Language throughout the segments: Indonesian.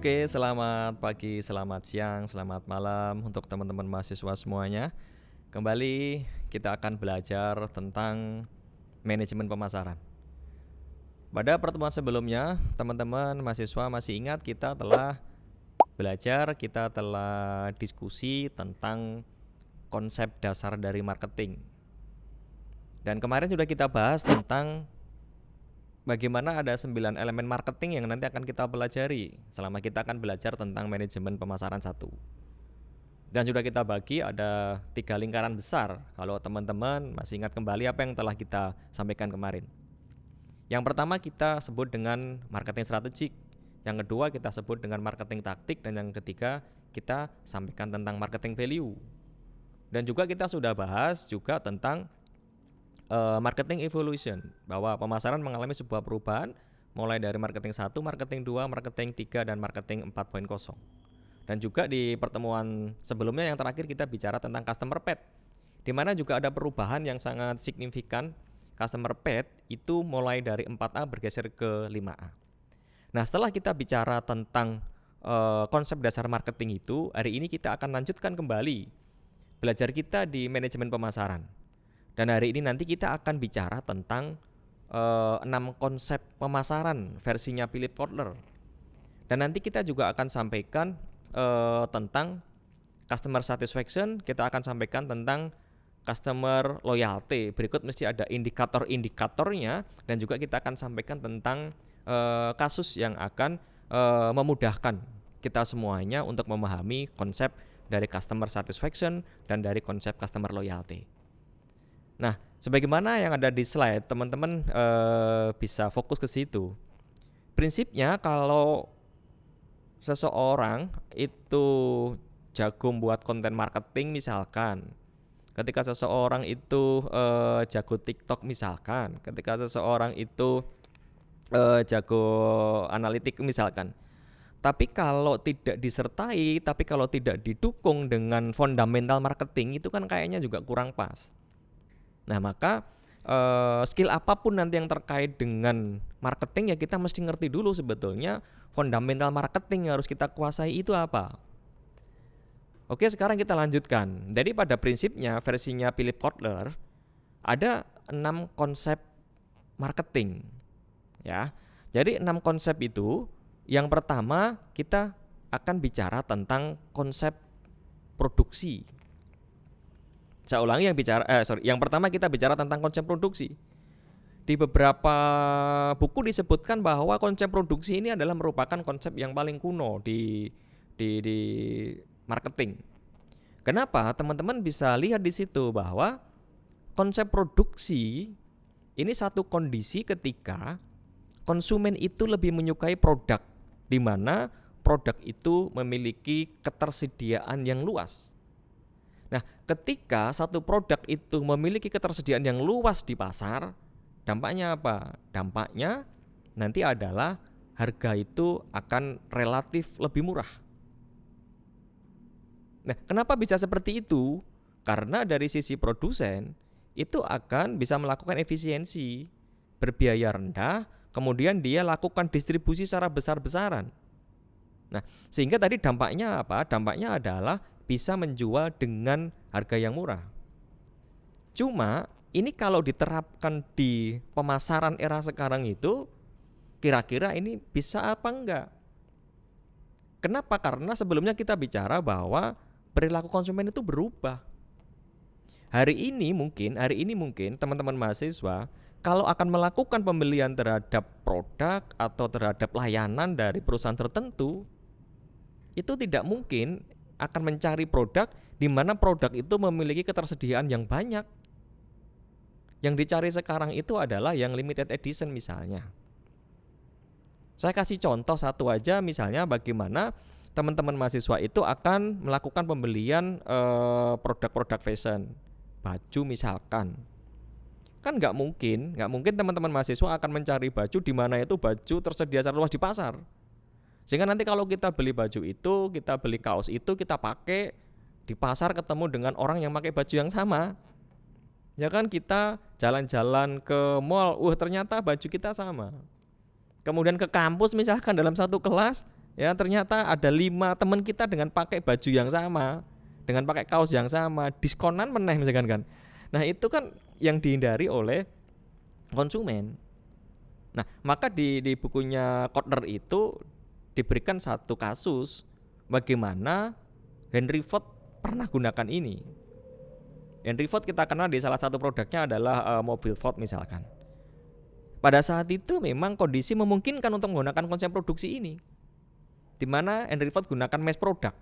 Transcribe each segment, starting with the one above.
Oke, selamat pagi, selamat siang, selamat malam untuk teman-teman mahasiswa semuanya. Kembali kita akan belajar tentang manajemen pemasaran. Pada pertemuan sebelumnya, teman-teman mahasiswa masih ingat kita telah belajar, kita telah diskusi tentang konsep dasar dari marketing. Dan kemarin sudah kita bahas tentang bagaimana ada 9 elemen marketing yang nanti akan kita pelajari selama kita akan belajar tentang manajemen pemasaran 1. Dan sudah kita bagi ada 3 lingkaran besar. Kalau teman-teman masih ingat kembali apa yang telah kita sampaikan kemarin. Yang pertama kita sebut dengan marketing strategik. Yang kedua kita sebut dengan marketing taktik. Dan yang ketiga kita sampaikan tentang marketing value. Dan juga kita sudah bahas juga tentang marketing evolution, bahwa pemasaran mengalami sebuah perubahan mulai dari marketing 1, marketing 2, marketing 3, dan marketing 4.0. Dan juga di pertemuan sebelumnya yang terakhir kita bicara tentang customer path, di mana juga ada perubahan yang sangat signifikan. Customer path itu mulai dari 4A bergeser ke 5A. Nah, setelah kita bicara tentang konsep dasar marketing itu, hari ini kita akan lanjutkan kembali belajar kita di manajemen pemasaran. Dan hari ini nanti kita akan bicara tentang 6 konsep pemasaran versinya Philip Kotler. Dan nanti kita juga akan sampaikan tentang customer satisfaction, kita akan sampaikan tentang customer loyalty. Berikut mesti ada indikator-indikatornya, dan juga kita akan sampaikan tentang kasus yang akan memudahkan kita semuanya untuk memahami konsep dari customer satisfaction dan dari konsep customer loyalty. Nah, sebagaimana yang ada di slide, teman-teman bisa fokus ke situ. Prinsipnya kalau seseorang itu jago buat konten marketing misalkan, ketika seseorang itu jago TikTok misalkan, ketika seseorang itu jago analitik misalkan. Tapi kalau tidak disertai, tapi kalau tidak didukung dengan fundamental marketing, itu kan kayaknya juga kurang pas. Nah, maka skill apapun nanti yang terkait dengan marketing ya kita mesti ngerti dulu sebetulnya fundamental marketing yang harus kita kuasai itu apa. Oke, sekarang kita lanjutkan. Jadi pada prinsipnya versinya Philip Kotler ada 6 konsep marketing. Ya. Jadi 6 konsep itu, yang pertama kita akan bicara tentang konsep produksi. Saya ulangi yang pertama kita bicara tentang konsep produksi. Di beberapa buku disebutkan bahwa konsep produksi ini adalah merupakan konsep yang paling kuno di marketing. Kenapa? Teman-teman bisa lihat di situ bahwa konsep produksi ini satu kondisi ketika konsumen itu lebih menyukai produk, di mana produk itu memiliki ketersediaan yang luas. Nah, ketika satu produk itu memiliki ketersediaan yang luas di pasar, dampaknya apa? Dampaknya nanti adalah harga itu akan relatif lebih murah. Nah, kenapa bisa seperti itu? Karena dari sisi produsen itu akan bisa melakukan efisiensi, berbiaya rendah, kemudian dia lakukan distribusi secara besar-besaran. Nah, sehingga tadi dampaknya apa? Dampaknya adalah bisa menjual dengan harga yang murah. Cuma ini kalau diterapkan di pemasaran era sekarang itu, kira-kira ini bisa apa enggak? Kenapa? Karena sebelumnya kita bicara bahwa perilaku konsumen itu berubah. Hari ini mungkin teman-teman mahasiswa kalau akan melakukan pembelian terhadap produk atau terhadap layanan dari perusahaan tertentu, itu tidak mungkin akan mencari produk di mana produk itu memiliki ketersediaan yang banyak. Yang dicari sekarang itu adalah yang limited edition misalnya. Saya kasih contoh satu aja, misalnya bagaimana teman-teman mahasiswa itu akan melakukan pembelian produk-produk fashion, baju misalkan. Kan nggak mungkin teman-teman mahasiswa akan mencari baju di mana itu baju tersedia secara luas di pasar. Sehingga nanti kalau kita beli baju itu, kita beli kaos itu, kita pakai di pasar ketemu dengan orang yang pakai baju yang sama. Ya kan, kita jalan-jalan ke mall, ternyata baju kita sama. Kemudian ke kampus misalkan dalam satu kelas, Ya, ternyata ada 5 teman kita dengan pakai baju yang sama, dengan pakai kaos yang sama, diskonan meneh misalkan kan. Nah, itu kan yang dihindari oleh konsumen. Nah, maka di bukunya Kotler itu diberikan satu kasus bagaimana Henry Ford pernah gunakan ini. Henry Ford kita kenal di salah satu produknya adalah mobil Ford misalkan. Pada saat itu memang kondisi memungkinkan untuk menggunakan konsep produksi ini, di mana Henry Ford gunakan mass product.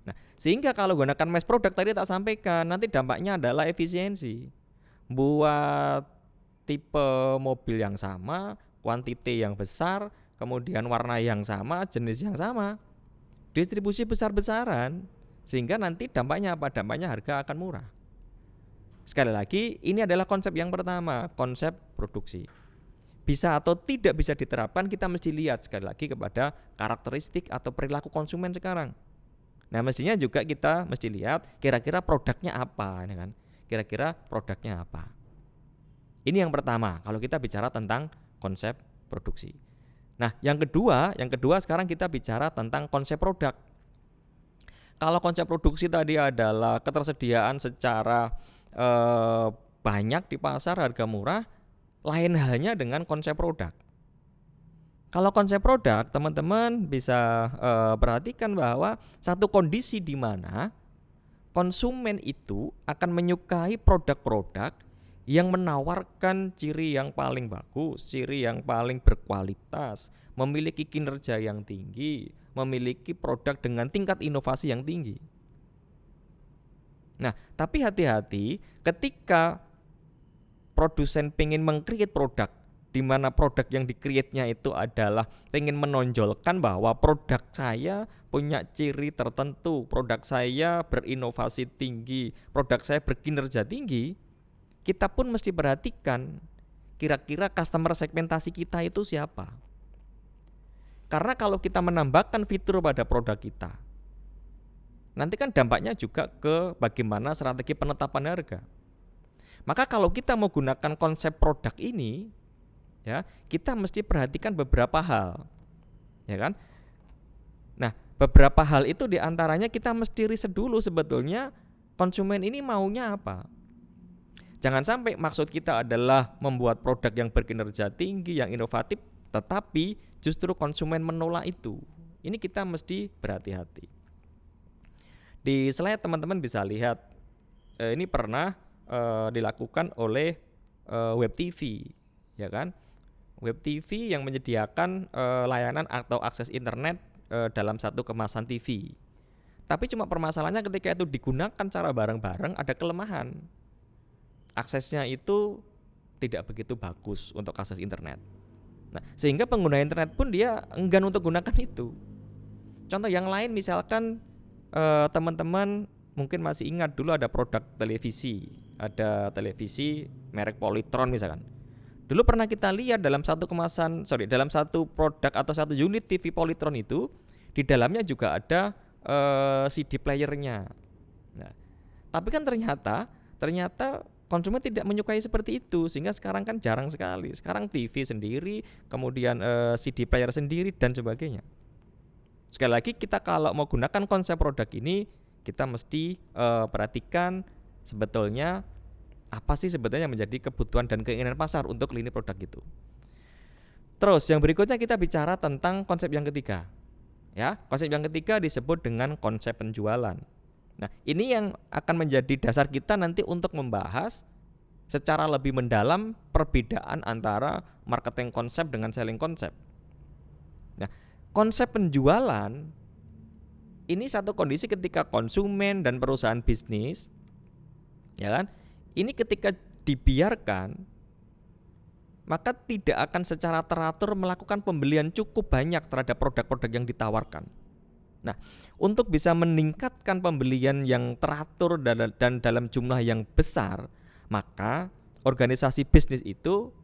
Nah, sehingga kalau gunakan mass product tadi tak sampaikan, nanti dampaknya adalah efisiensi. Buat tipe mobil yang sama, kuantiti yang besar, kemudian warna yang sama, jenis yang sama, distribusi besar-besaran, sehingga nanti dampaknya apa? Dampaknya harga akan murah. Sekali lagi, ini adalah konsep yang pertama, konsep produksi. Bisa atau tidak bisa diterapkan, kita mesti lihat sekali lagi kepada karakteristik atau perilaku konsumen sekarang. Nah, mestinya juga kita mesti lihat kira-kira produknya apa, ya kan? Kira-kira produknya apa. Ini yang pertama, kalau kita bicara tentang konsep produksi. Nah, yang kedua sekarang kita bicara tentang konsep produk. Kalau konsep produksi tadi adalah ketersediaan secara banyak di pasar, harga murah, lain halnya dengan konsep produk. Kalau konsep produk, teman-teman bisa perhatikan bahwa satu kondisi di mana konsumen itu akan menyukai produk-produk yang menawarkan ciri yang paling bagus, ciri yang paling berkualitas, memiliki kinerja yang tinggi, memiliki produk dengan tingkat inovasi yang tinggi. Nah, tapi hati-hati ketika produsen pengen meng-create produk di mana produk yang di-create-nya itu adalah pengen menonjolkan bahwa produk saya punya ciri tertentu, produk saya berinovasi tinggi, produk saya berkinerja tinggi, kita pun mesti perhatikan kira-kira customer segmentasi kita itu siapa. Karena kalau kita menambahkan fitur pada produk kita, nanti kan dampaknya juga ke bagaimana strategi penetapan harga. Maka kalau kita mau gunakan konsep produk ini, ya, kita mesti perhatikan beberapa hal, ya kan? Nah, beberapa hal itu diantaranya kita mesti riset dulu sebetulnya konsumen ini maunya apa. Jangan sampai maksud kita adalah membuat produk yang berkinerja tinggi, yang inovatif, tetapi justru konsumen menolak itu. Ini kita mesti berhati-hati. Di slide teman-teman bisa lihat, ini pernah dilakukan oleh Web TV, ya kan? Web TV yang menyediakan layanan atau akses internet dalam satu kemasan TV. Tapi cuma permasalahannya ketika itu digunakan secara bareng-bareng ada kelemahan. Aksesnya itu tidak begitu bagus untuk akses internet. Nah, sehingga pengguna internet pun dia enggan untuk gunakan itu. Contoh yang lain misalkan teman-teman mungkin masih ingat dulu ada produk televisi, ada televisi merek Polytron misalkan. Dulu pernah kita lihat dalam satu produk atau satu unit TV Polytron itu di dalamnya juga ada CD playernya. Nah, tapi kan ternyata konsumen tidak menyukai seperti itu, sehingga sekarang kan jarang sekali. Sekarang TV sendiri, kemudian CD player sendiri dan sebagainya. Sekali lagi kita kalau mau gunakan konsep produk ini, kita mesti perhatikan sebetulnya apa sih sebetulnya menjadi kebutuhan dan keinginan pasar untuk lini produk itu. Terus yang berikutnya kita bicara tentang konsep yang ketiga. Ya, konsep yang ketiga disebut dengan konsep penjualan. Nah, ini yang akan menjadi dasar kita nanti untuk membahas secara lebih mendalam perbedaan antara marketing konsep dengan selling konsep. Nah, konsep penjualan ini satu kondisi ketika konsumen dan perusahaan bisnis, ya kan? Ini ketika dibiarkan, maka tidak akan secara teratur melakukan pembelian cukup banyak terhadap produk-produk yang ditawarkan. Nah, untuk bisa meningkatkan pembelian yang teratur dan dalam jumlah yang besar, maka organisasi bisnis itu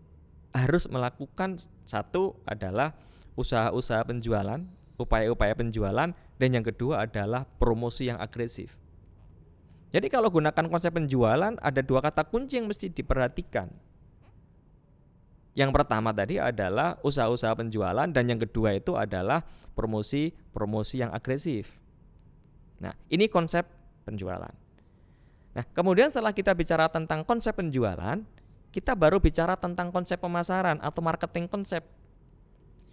harus melakukan satu adalah usaha-usaha penjualan, upaya-upaya penjualan, dan yang kedua adalah promosi yang agresif. Jadi kalau gunakan konsep penjualan ada dua kata kunci yang mesti diperhatikan. Yang pertama tadi adalah usaha-usaha penjualan dan yang kedua itu adalah promosi yang agresif. Nah, ini konsep penjualan. Nah, kemudian setelah kita bicara tentang konsep penjualan, kita baru bicara tentang konsep pemasaran atau marketing konsep.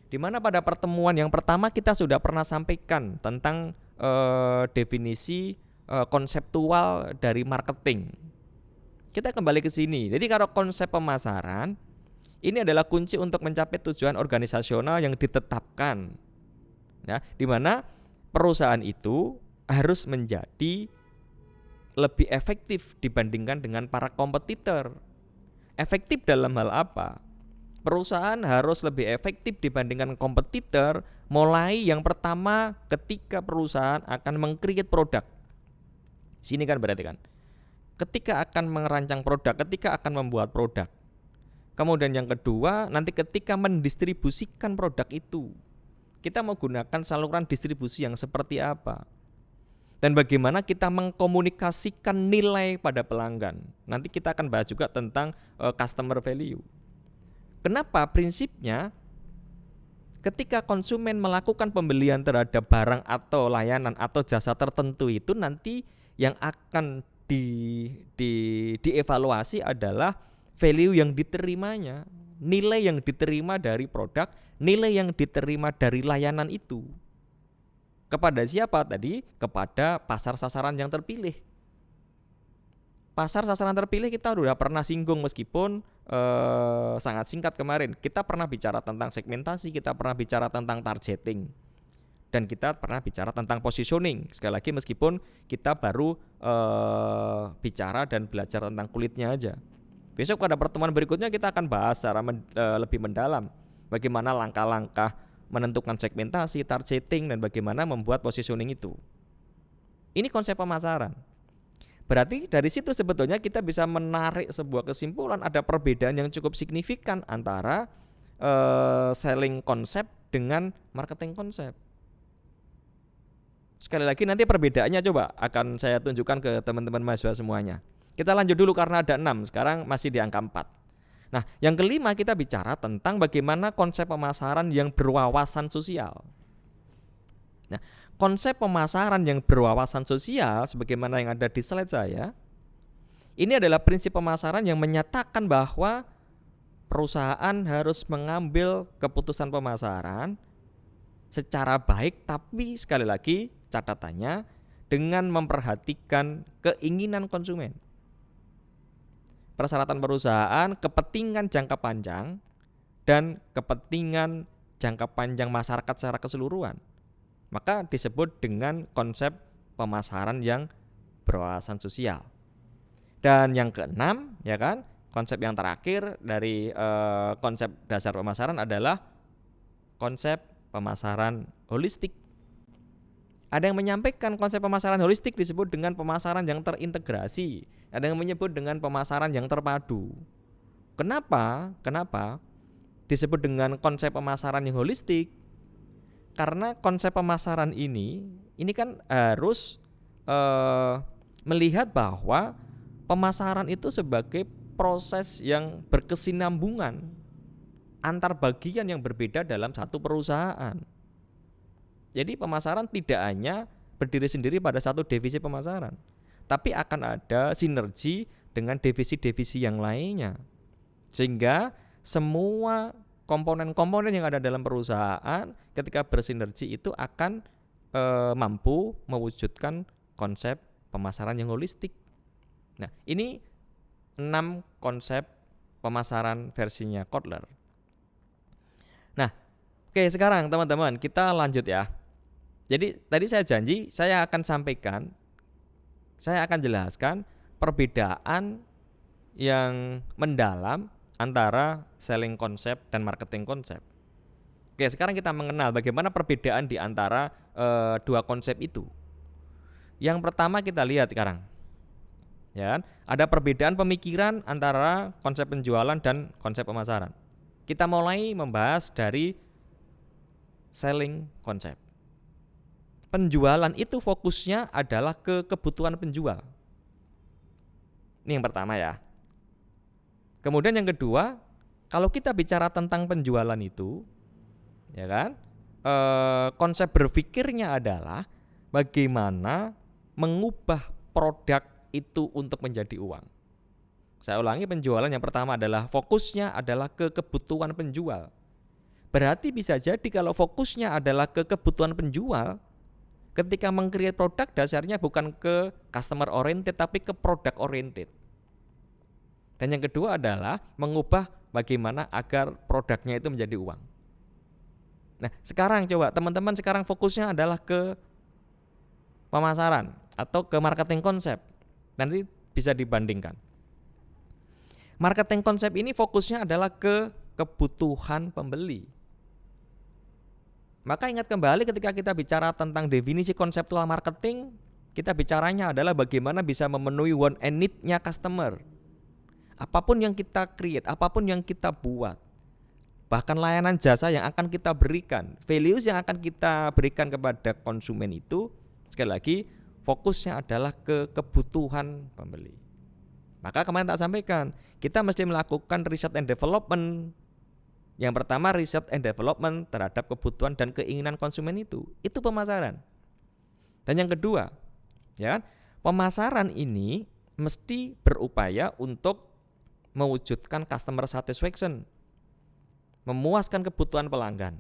Di mana pada pertemuan yang pertama kita sudah pernah sampaikan tentang definisi konseptual dari marketing. Kita kembali ke sini. Jadi kalau konsep pemasaran ini adalah kunci untuk mencapai tujuan organisasional yang ditetapkan. Ya, di mana perusahaan itu harus menjadi lebih efektif dibandingkan dengan para kompetitor. Efektif dalam hal apa? Perusahaan harus lebih efektif dibandingkan kompetitor mulai yang pertama ketika perusahaan akan meng-create produk. Sini kan berarti kan ketika akan merancang produk, ketika akan membuat produk. Kemudian yang kedua, nanti ketika mendistribusikan produk itu, kita mau gunakan saluran distribusi yang seperti apa? Dan bagaimana kita mengkomunikasikan nilai pada pelanggan. Nanti kita akan bahas juga tentang customer value. Kenapa? Prinsipnya ketika konsumen melakukan pembelian terhadap barang atau layanan atau jasa tertentu itu nanti yang akan dievaluasi adalah value yang diterimanya, nilai yang diterima dari produk, nilai yang diterima dari layanan itu. Kepada siapa tadi? Kepada pasar sasaran yang terpilih. Pasar sasaran terpilih kita sudah pernah singgung meskipun sangat singkat kemarin. Kita pernah bicara tentang segmentasi, kita pernah bicara tentang targeting. Dan kita pernah bicara tentang positioning. Sekali lagi meskipun kita baru bicara dan belajar tentang kulitnya aja. Besok pada pertemuan berikutnya kita akan bahas secara lebih mendalam bagaimana langkah-langkah menentukan segmentasi, targeting, dan bagaimana membuat positioning itu. Ini konsep pemasaran. Berarti dari situ sebetulnya kita bisa menarik sebuah kesimpulan ada perbedaan yang cukup signifikan antara selling konsep dengan marketing konsep. Sekali lagi nanti perbedaannya coba akan saya tunjukkan ke teman-teman mahasiswa semuanya. Kita lanjut dulu karena ada 6, sekarang masih di angka 4. Nah, yang kelima kita bicara tentang bagaimana konsep pemasaran yang berwawasan sosial. Nah, konsep pemasaran yang berwawasan sosial sebagaimana yang ada di slide saya, ini adalah prinsip pemasaran yang menyatakan bahwa perusahaan harus mengambil keputusan pemasaran secara baik, tapi sekali lagi catatannya dengan memperhatikan keinginan konsumen. Persyaratan perusahaan, kepentingan jangka panjang dan kepentingan jangka panjang masyarakat secara keseluruhan. Maka disebut dengan konsep pemasaran yang berwawasan sosial. Dan yang keenam, ya kan, konsep yang terakhir dari konsep dasar pemasaran adalah konsep pemasaran holistik. Ada yang menyampaikan konsep pemasaran holistik disebut dengan pemasaran yang terintegrasi. Ada yang menyebut dengan pemasaran yang terpadu. Kenapa disebut dengan konsep pemasaran yang holistik? Karena konsep pemasaran ini kan harus melihat bahwa pemasaran itu sebagai proses yang berkesinambungan antar bagian yang berbeda dalam satu perusahaan. Jadi pemasaran tidak hanya berdiri sendiri pada satu divisi pemasaran, tapi akan ada sinergi dengan divisi-divisi yang lainnya. Sehingga semua komponen-komponen yang ada dalam perusahaan ketika bersinergi itu akan mampu mewujudkan konsep pemasaran yang holistik. Nah, ini 6 konsep pemasaran versinya Kotler. Nah, oke, sekarang teman-teman kita lanjut ya. Jadi tadi saya janji saya akan jelaskan perbedaan yang mendalam antara selling konsep dan marketing konsep. Oke, sekarang kita mengenal bagaimana perbedaan di antara dua konsep itu. Yang pertama kita lihat sekarang. Ya, ada perbedaan pemikiran antara konsep penjualan dan konsep pemasaran. Kita mulai membahas dari selling konsep. Penjualan itu fokusnya adalah ke kebutuhan penjual. Ini yang pertama ya. Kemudian yang kedua, Kalau kita bicara tentang penjualan itu, ya kan, konsep berpikirnya adalah bagaimana mengubah produk itu untuk menjadi uang. Saya ulangi, penjualan yang pertama adalah fokusnya adalah ke kebutuhan penjual. Berarti bisa jadi kalau fokusnya adalah ke kebutuhan penjual, ketika meng-create produk dasarnya bukan ke customer oriented tapi ke product oriented. Dan yang kedua adalah mengubah bagaimana agar produknya itu menjadi uang. Nah, sekarang coba teman-teman sekarang fokusnya adalah ke pemasaran atau ke marketing konsep. Nanti bisa dibandingkan. Marketing konsep ini fokusnya adalah ke kebutuhan pembeli. Maka ingat kembali ketika kita bicara tentang definisi konseptual marketing, kita bicaranya adalah bagaimana bisa memenuhi want and need-nya customer. Apapun yang kita create, apapun yang kita buat, bahkan layanan jasa yang akan kita berikan, values yang akan kita berikan kepada konsumen itu, sekali lagi fokusnya adalah ke kebutuhan pembeli. Maka kemarin tak sampaikan, kita mesti melakukan research and development. Yang pertama, research and development terhadap kebutuhan dan keinginan konsumen itu pemasaran. Dan yang kedua, ya kan, pemasaran ini mesti berupaya untuk mewujudkan customer satisfaction, memuaskan kebutuhan pelanggan.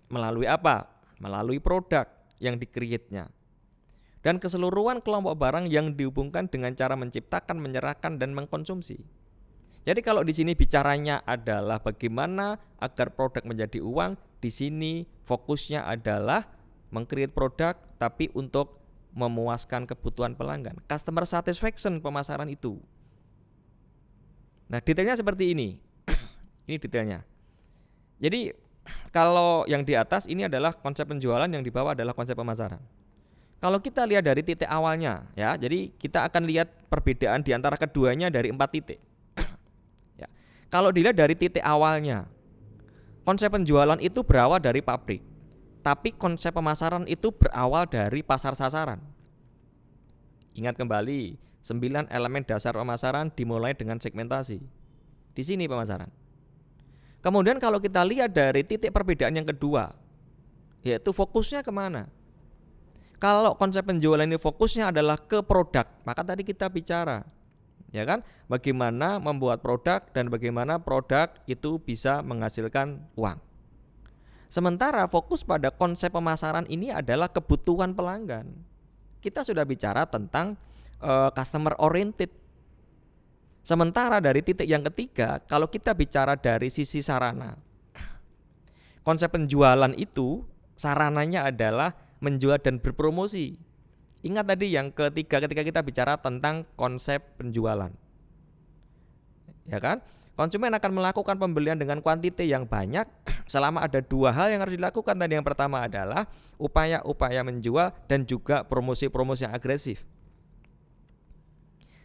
Melalui apa? Melalui produk yang di-create-nya. Dan keseluruhan kelompok barang yang dihubungkan dengan cara menciptakan, menyerahkan, dan mengkonsumsi. Jadi kalau di sini bicaranya adalah bagaimana agar produk menjadi uang, di sini fokusnya adalah meng-create produk tapi untuk memuaskan kebutuhan pelanggan. Customer satisfaction pemasaran itu. Nah, detailnya seperti ini. Ini detailnya. Jadi kalau yang di atas ini adalah konsep penjualan, yang di bawah adalah konsep pemasaran. Kalau kita lihat dari titik awalnya, ya, jadi kita akan lihat perbedaan di antara keduanya dari 4 titik. Ya. Kalau dilihat dari titik awalnya, konsep penjualan itu berawal dari pabrik, tapi konsep pemasaran itu berawal dari pasar sasaran. Ingat kembali, 9 elemen dasar pemasaran dimulai dengan segmentasi. Di sini pemasaran. Kemudian kalau kita lihat dari titik perbedaan yang kedua, yaitu fokusnya kemana? Kalau konsep penjualan ini fokusnya adalah ke produk, maka tadi kita bicara, ya kan, bagaimana membuat produk dan bagaimana produk itu bisa menghasilkan uang. Sementara fokus pada konsep pemasaran ini adalah kebutuhan pelanggan. Kita sudah bicara tentang customer oriented. Sementara dari titik yang ketiga, kalau kita bicara dari sisi sarana, konsep penjualan itu sarananya adalah menjual dan berpromosi. Ingat tadi yang ketiga ketika kita bicara tentang konsep penjualan, ya kan? Konsumen akan melakukan pembelian dengan kuantiti yang banyak selama ada 2 hal yang harus dilakukan. Tadi yang pertama adalah upaya-upaya menjual dan juga promosi-promosi yang agresif.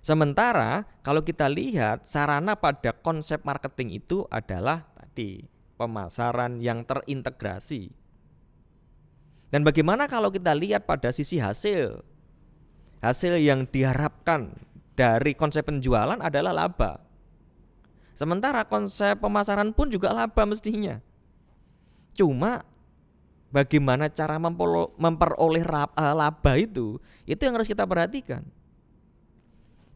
Sementara kalau kita lihat sarana pada konsep marketing itu adalah tadi pemasaran yang terintegrasi. Dan bagaimana kalau kita lihat pada sisi hasil? Hasil yang diharapkan dari konsep penjualan adalah laba. Sementara konsep pemasaran pun juga laba mestinya. Cuma bagaimana cara memperoleh laba itu yang harus kita perhatikan.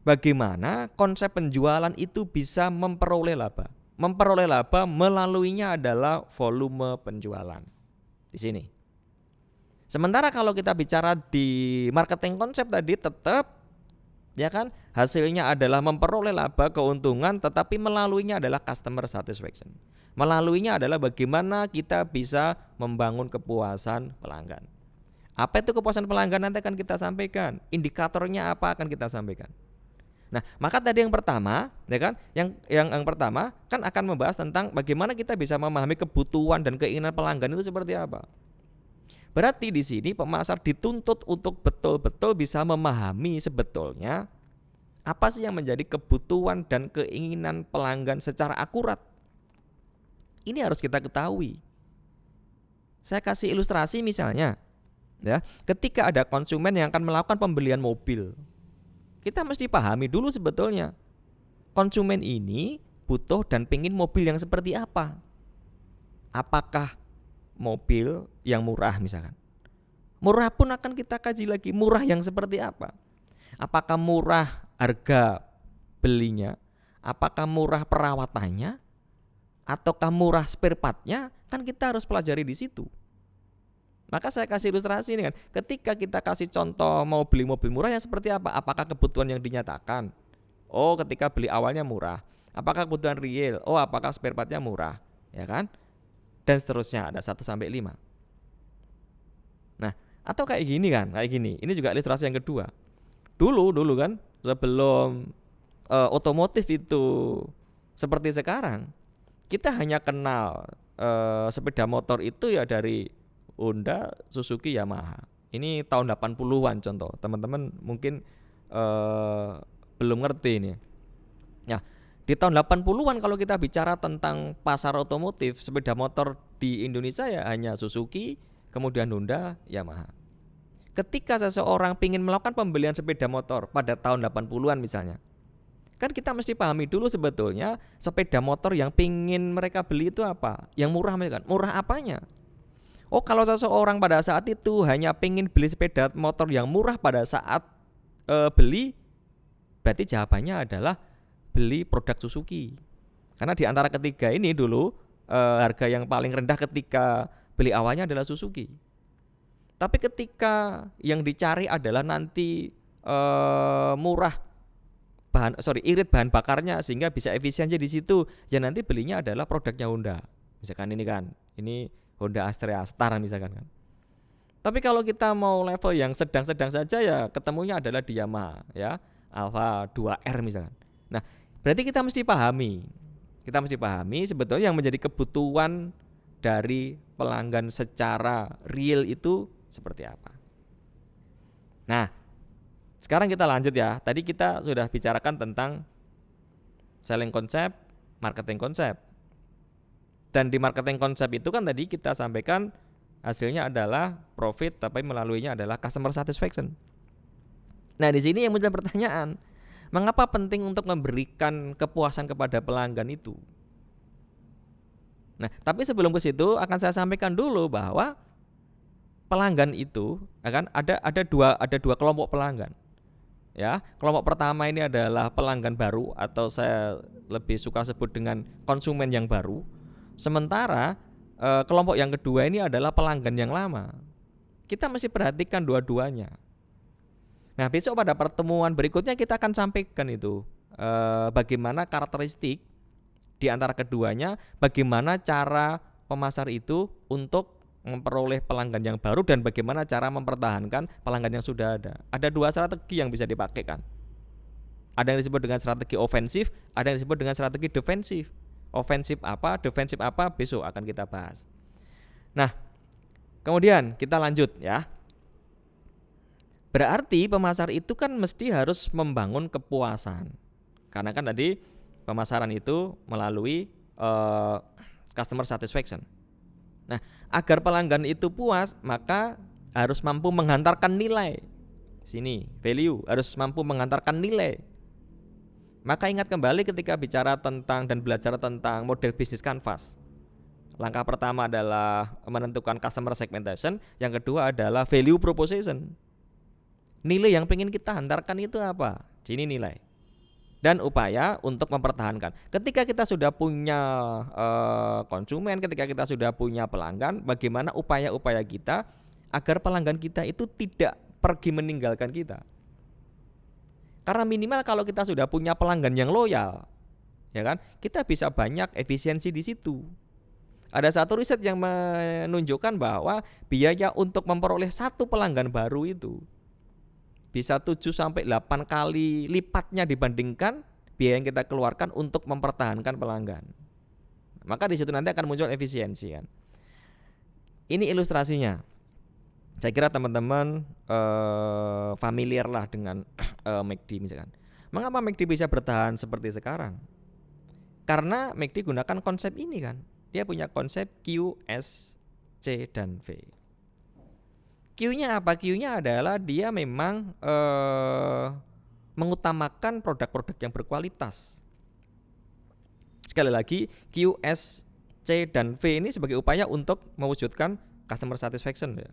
Bagaimana konsep penjualan itu bisa memperoleh laba. Memperoleh laba melaluinya adalah volume penjualan. Di sini. Sementara kalau kita bicara di marketing konsep tadi tetap, ya kan, hasilnya adalah memperoleh laba, keuntungan, tetapi melaluinya adalah customer satisfaction. Melaluinya adalah bagaimana kita bisa membangun kepuasan pelanggan. Apa itu kepuasan pelanggan nanti akan kita sampaikan. Indikatornya apa akan kita sampaikan. Nah, maka tadi yang pertama, ya kan, yang pertama kan akan membahas tentang bagaimana kita bisa memahami kebutuhan dan keinginan pelanggan itu seperti apa. Berarti di sini pemasar dituntut untuk betul-betul bisa memahami sebetulnya apa sih yang menjadi kebutuhan dan keinginan pelanggan secara akurat. Ini harus kita ketahui. Saya kasih ilustrasi misalnya, ya, ketika ada konsumen yang akan melakukan pembelian mobil, kita mesti pahami dulu sebetulnya konsumen ini butuh dan pingin mobil yang seperti apa. Apakah mobil yang murah misalkan. Murah pun akan kita kaji lagi, murah yang seperti apa. Apakah murah harga belinya, apakah murah perawatannya, ataukah murah spare partnya, kan kita harus pelajari di situ. Maka saya kasih ilustrasi ini kan, ketika kita kasih contoh mau beli mobil murah yang seperti apa? Apakah kebutuhan yang dinyatakan? Oh, ketika beli awalnya murah. Apakah kebutuhan real? Oh, apakah spare partnya murah? Ya kan? Dan seterusnya ada 1 sampai 5. Nah, atau kayak gini kan, kayak gini. Ini juga ilustrasi yang kedua. Dulu kan sebelum otomotif itu seperti sekarang, kita hanya kenal sepeda motor itu ya dari Honda, Suzuki, Yamaha. Ini tahun 80-an contoh. Teman-teman mungkin belum ngerti ini. Nah, di tahun 80-an kalau kita bicara tentang pasar otomotif, sepeda motor di Indonesia ya hanya Suzuki, kemudian Honda, Yamaha. Ketika seseorang ingin melakukan pembelian sepeda motor pada tahun 80-an misalnya, kan kita mesti pahami dulu sebetulnya sepeda motor yang pingin mereka beli itu apa? Yang murah kan? Murah apanya? Oh, kalau seseorang pada saat itu hanya pengen beli sepeda motor yang murah pada saat beli, berarti jawabannya adalah beli produk Suzuki. Karena di antara ketiga ini dulu harga yang paling rendah ketika beli awalnya adalah Suzuki. Tapi ketika yang dicari adalah nanti murah irit bahan bakarnya sehingga bisa efisiensi di situ, ya nanti belinya adalah produknya Honda. Misalkan ini kan, ini Honda Astrea Star misalkan kan. Tapi kalau kita mau level yang sedang-sedang saja ya ketemunya adalah di Yamaha ya, Alfa 2R misalkan. Nah, berarti kita mesti pahami sebetulnya yang menjadi kebutuhan dari pelanggan secara real itu seperti apa. Nah, sekarang kita lanjut ya. Tadi kita sudah bicarakan tentang selling konsep, marketing konsep. Dan di marketing konsep itu kan tadi kita sampaikan hasilnya adalah profit, tapi melaluinya adalah customer satisfaction. Nah, di sini yang muncul pertanyaan, mengapa penting untuk memberikan kepuasan kepada pelanggan itu? Nah, tapi sebelum ke situ akan saya sampaikan dulu bahwa pelanggan itu akan ada dua kelompok pelanggan. Ya, kelompok pertama ini adalah pelanggan baru atau saya lebih suka sebut dengan konsumen yang baru. Sementara kelompok yang kedua ini adalah pelanggan yang lama. Kita mesti perhatikan dua-duanya. Nah, besok pada pertemuan berikutnya kita akan sampaikan itu bagaimana karakteristik di antara keduanya, bagaimana cara pemasar itu untuk memperoleh pelanggan yang baru dan bagaimana cara mempertahankan pelanggan yang sudah ada. Ada 2 strategi yang bisa dipakai kan. Ada yang disebut dengan strategi ofensif, ada yang disebut dengan strategi defensif. Ofensif apa, defensif apa, besok akan kita bahas. Nah, kemudian kita lanjut ya. Berarti pemasar itu kan mesti harus membangun kepuasan. Karena kan tadi pemasaran itu melalui customer satisfaction. Nah, agar pelanggan itu puas, maka harus mampu menghantarkan nilai. Sini, value, harus mampu menghantarkan nilai. Maka ingat kembali ketika bicara tentang dan belajar tentang model bisnis canvas. Langkah pertama adalah menentukan customer segmentation, yang kedua adalah value proposition. Nilai yang pengen kita hantarkan itu apa? Sini nilai. Dan upaya untuk mempertahankan. Ketika kita sudah punya konsumen, ketika kita sudah punya pelanggan, bagaimana upaya-upaya kita agar pelanggan kita itu tidak pergi meninggalkan kita. Karena minimal kalau kita sudah punya pelanggan yang loyal, ya kan, kita bisa banyak efisiensi di situ. Ada satu riset yang menunjukkan bahwa biaya untuk memperoleh satu pelanggan baru itu bisa 7-8 kali lipatnya dibandingkan biaya yang kita keluarkan untuk mempertahankan pelanggan. Maka di situ nanti akan muncul efisiensi kan. Ini ilustrasinya. Saya kira teman-teman familiar lah dengan McD misalkan. Mengapa McD bisa bertahan seperti sekarang? Karena McD gunakan konsep ini kan. Dia punya konsep Q, S, C, dan V. Q-nya apa? Q-nya adalah dia memang mengutamakan produk-produk yang berkualitas. Sekali lagi, Q, S, C, dan V ini sebagai upaya untuk mewujudkan customer satisfaction ya.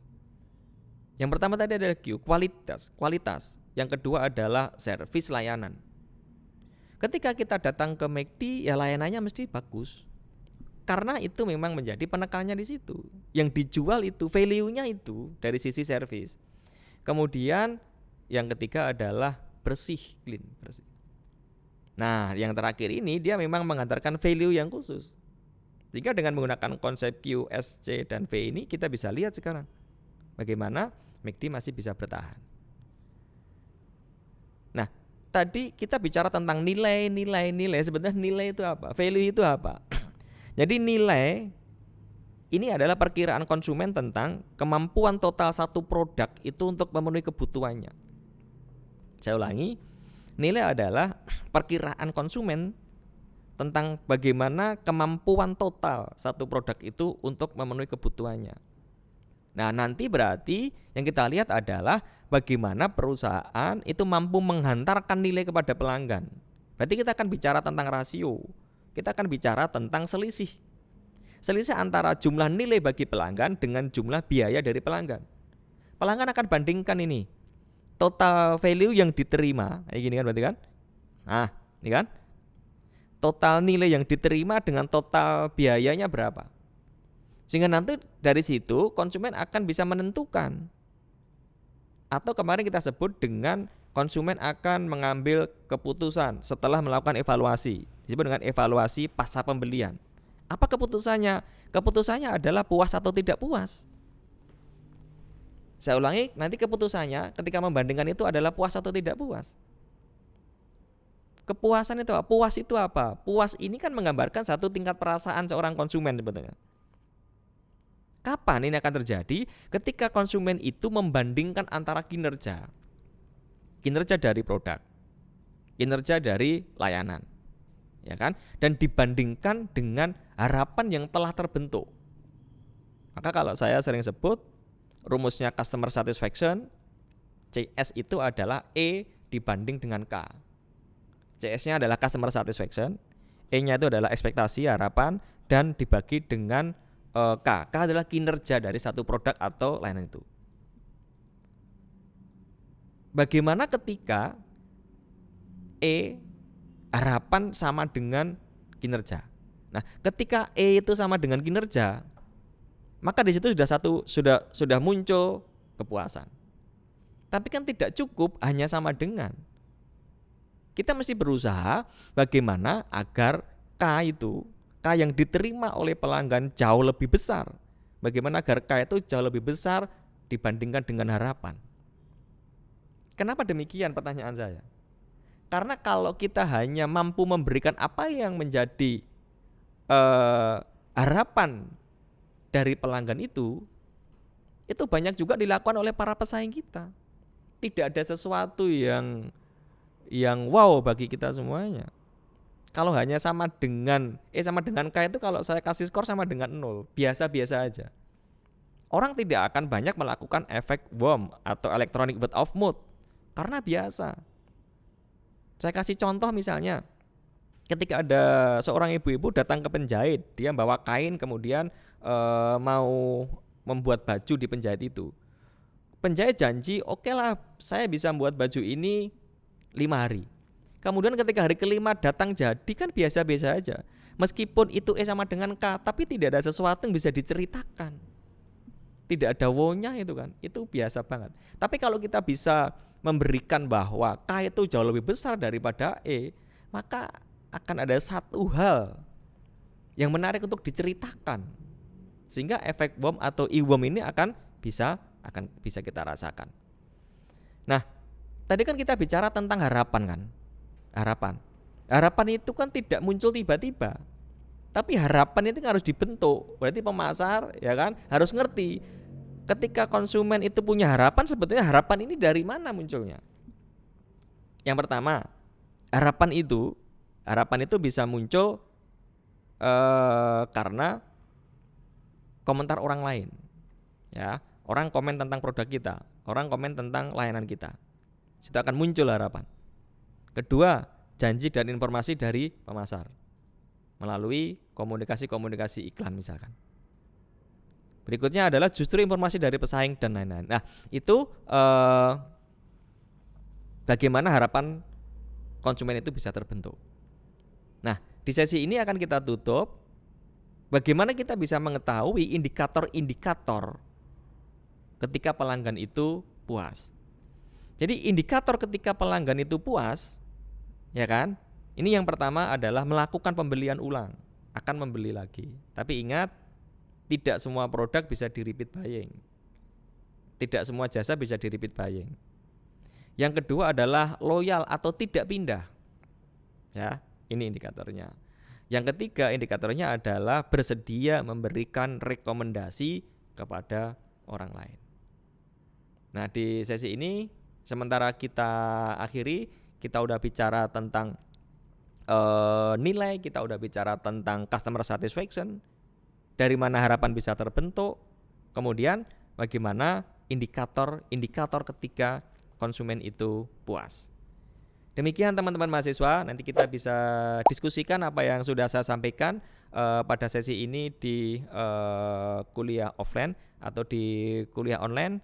Yang pertama tadi adalah Q, kualitas. Yang kedua adalah service, layanan. Ketika kita datang ke McD, ya layanannya mesti bagus. Karena itu memang menjadi penekanannya di situ. Yang dijual itu, value-nya itu dari sisi service. Kemudian yang ketiga adalah bersih, clean, bersih. Nah, yang terakhir ini dia memang mengantarkan value yang khusus. Sehingga dengan menggunakan konsep Q, S, C, dan V ini kita bisa lihat sekarang bagaimana McD masih bisa bertahan. Nah, tadi kita bicara tentang nilai. Sebenarnya nilai itu apa? Value itu apa? Jadi nilai ini adalah perkiraan konsumen tentang kemampuan total satu produk itu untuk memenuhi kebutuhannya. Saya ulangi, nilai adalah perkiraan konsumen tentang bagaimana kemampuan total satu produk itu untuk memenuhi kebutuhannya. Nah, nanti berarti yang kita lihat adalah bagaimana perusahaan itu mampu menghantarkan nilai kepada pelanggan. Berarti kita akan bicara tentang rasio. Kita akan bicara tentang selisih. Selisih antara jumlah nilai bagi pelanggan dengan jumlah biaya dari pelanggan. Pelanggan akan bandingkan ini. Total value yang diterima, kayak gini kan berarti kan? Nah, ini kan? Total nilai yang diterima dengan total biayanya berapa. Sehingga nanti dari situ konsumen akan bisa menentukan. Atau kemarin kita sebut dengan konsumen akan mengambil keputusan setelah melakukan evaluasi. Disebut dengan evaluasi pasca pembelian. Apa keputusannya? Keputusannya adalah puas atau tidak puas. Saya ulangi, nanti keputusannya ketika membandingkan itu adalah puas atau tidak puas. Kepuasan itu apa? Puas itu apa? Puas ini kan menggambarkan satu tingkat perasaan seorang konsumen sebetulnya. Kapan ini akan terjadi? Ketika konsumen itu membandingkan antara kinerja dari produk, kinerja dari layanan, ya kan? Dan dibandingkan dengan harapan yang telah terbentuk. Maka kalau saya sering sebut rumusnya customer satisfaction, CS itu adalah E dibanding dengan K. CS-nya adalah customer satisfaction, E-nya itu adalah ekspektasi, harapan, dan dibagi dengan K. K adalah kinerja dari satu produk atau layanan itu. Bagaimana ketika E, harapan sama dengan kinerja? Nah, ketika E itu sama dengan kinerja, maka di situ sudah muncul kepuasan. Tapi kan tidak cukup hanya sama dengan. Kita mesti berusaha bagaimana agar K yang diterima oleh pelanggan jauh lebih besar. Bagaimana agar K itu jauh lebih besar dibandingkan dengan harapan. Kenapa demikian pertanyaan saya? Karena kalau kita hanya mampu memberikan apa yang menjadi harapan dari pelanggan itu banyak juga dilakukan oleh para pesaing kita. Tidak ada sesuatu yang wow bagi kita semuanya. Kalau hanya sama dengan K itu kalau saya kasih skor sama dengan 0, biasa-biasa aja. Orang tidak akan banyak melakukan efek WOM atau electronic word of mouth karena biasa. Saya kasih contoh misalnya, ketika ada seorang ibu-ibu datang ke penjahit, dia bawa kain kemudian mau membuat baju di penjahit itu. Penjahit janji, oke lah, saya bisa membuat baju ini 5 hari. Kemudian ketika hari kelima datang jadi kan biasa-biasa aja. Meskipun itu sama dengan K, tapi tidak ada sesuatu yang bisa diceritakan. Tidak ada wow-nya itu kan, itu biasa banget. Tapi kalau kita bisa memberikan bahwa K itu jauh lebih besar daripada E, maka akan ada satu hal yang menarik untuk diceritakan. Sehingga efek WOM atau IWOM ini akan bisa kita rasakan. Nah, tadi kan kita bicara tentang harapan kan? Harapan itu kan tidak muncul tiba-tiba. Tapi harapan itu harus dibentuk. Berarti pemasar ya kan harus ngerti ketika konsumen itu punya harapan, sebetulnya harapan ini dari mana munculnya? Yang pertama, harapan itu bisa muncul karena komentar orang lain. Ya, orang komen tentang produk kita, orang komen tentang layanan kita. Situ akan muncul harapan. Kedua, janji dan informasi dari pemasar. melalui komunikasi-komunikasi iklan misalkan. Berikutnya adalah justru informasi dari pesaing dan lain-lain. Nah, itu bagaimana harapan konsumen itu bisa terbentuk. Nah, di sesi ini akan kita tutup bagaimana kita bisa mengetahui indikator-indikator ketika pelanggan itu puas. Jadi indikator ketika pelanggan itu puas, ya kan? Ini yang pertama adalah melakukan pembelian ulang, akan membeli lagi. Tapi ingat, tidak semua produk bisa di repeat buying. Tidak semua jasa bisa di repeat buying. Yang kedua adalah loyal atau tidak pindah. Ya, ini indikatornya. Yang ketiga indikatornya adalah bersedia memberikan rekomendasi kepada orang lain. Nah, di sesi ini sementara kita akhiri, kita udah bicara tentang nilai, kita udah bicara tentang customer satisfaction, dari mana harapan bisa terbentuk, kemudian bagaimana indikator-indikator ketika konsumen itu puas. Demikian teman-teman mahasiswa, nanti kita bisa diskusikan apa yang sudah saya sampaikan pada sesi ini di kuliah offline atau di kuliah online.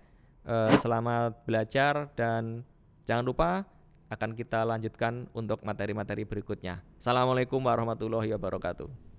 Selamat belajar dan jangan lupa akan kita lanjutkan untuk materi-materi berikutnya. Assalamualaikum warahmatullahi wabarakatuh.